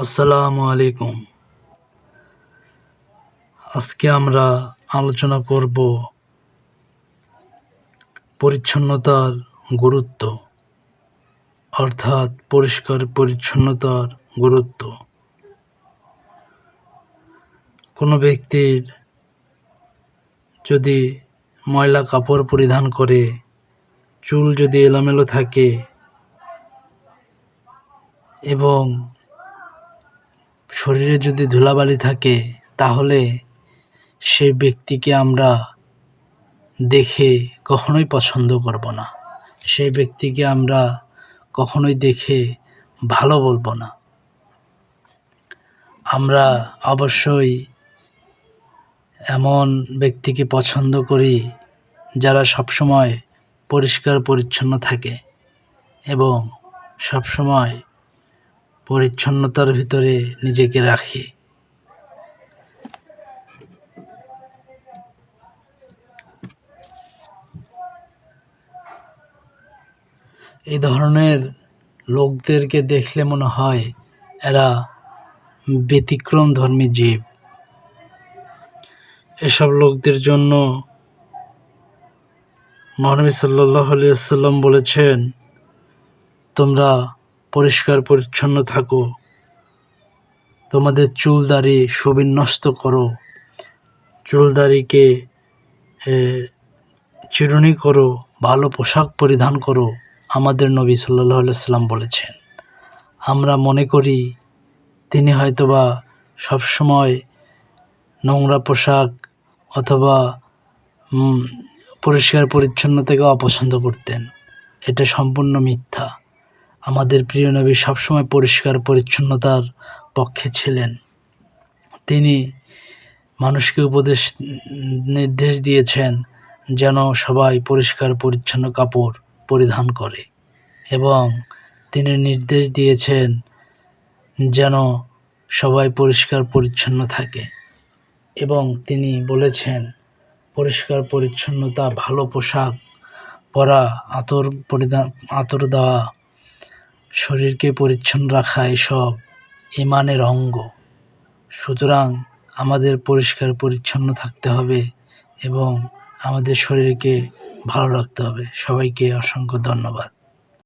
আসসালামু আলাইকুম। আজকে আমরা আলোচনা করব পরিচ্ছন্নতার গুরুত্ব, অর্থাৎ পরিষ্কার পরিচ্ছন্নতার গুরুত্ব। কোনো ব্যক্তির যদি ময়লা কাপড় পরিধান করে, চুল যদি এলোমেলো থাকে এবং শরীরে যদি ধুলাবালি থাকে, তাহলে সে ব্যক্তিকে আমরা দেখে কখনোই পছন্দ করব না। সেই ব্যক্তিকে আমরা কখনোই দেখে ভালো বলবো না। আমরা অবশ্যই এমন ব্যক্তিকে পছন্দ করি যারা সবসময় পরিষ্কার পরিচ্ছন্ন থাকে এবং সবসময় পরিচ্ছন্নতার ভিতরে নিজেকে রাখে। এই ধরনের লোকদেরকে দেখলে মনে হয় এরা ব্যতিক্রমধর্মী জীব। এসব লোকদের জন্য মহানবী সাল্লাল্লাহু আলাইহি ওয়াসাল্লাম বলেছেন, তোমরা পরিষ্কার পরিচ্ছন্ন থাকো, তোমাদের চুলদাড়ি সুবিন্যস্ত করো, চুলদাড়িকে চিরুনি করো, ভালো পোশাক পরিধান করো। আমাদের নবী সাল্লাল্লাহু আলাইহি ওয়াসাল্লাম বলেছেন। আমরা মনে করি তিনি হয়তোবা সবসময় নোংরা পোশাক অথবা পরিষ্কার পরিচ্ছন্নতাকে অপছন্দ করতেন। এটা সম্পূর্ণ মিথ্যা। আমাদের প্রিয় নবী সবসময় পরিষ্কার পরিচ্ছন্নতার পক্ষে ছিলেন। তিনি মানুষকে নির্দেশ দিয়েছেন যেন সবাই পরিষ্কার পরিচ্ছন্ন কাপড় পরিধান করে, এবং তিনি নির্দেশ দিয়েছেন যেন সবাই পরিষ্কার পরিচ্ছন্ন থাকে, এবং তিনি বলেছেন পরিষ্কার পরিচ্ছন্নতা, ভালো পোশাক পরা, আতর দেওয়া, শরীরকে পরিচ্ছন্ন রাখা এসব ঈমানের অঙ্গ। সুতরাং আমাদের পরিষ্কার পরিচ্ছন্ন থাকতে হবে এবং আমাদের শরীরকে ভালো রাখতে হবে। সবাইকে অসংখ্য ধন্যবাদ।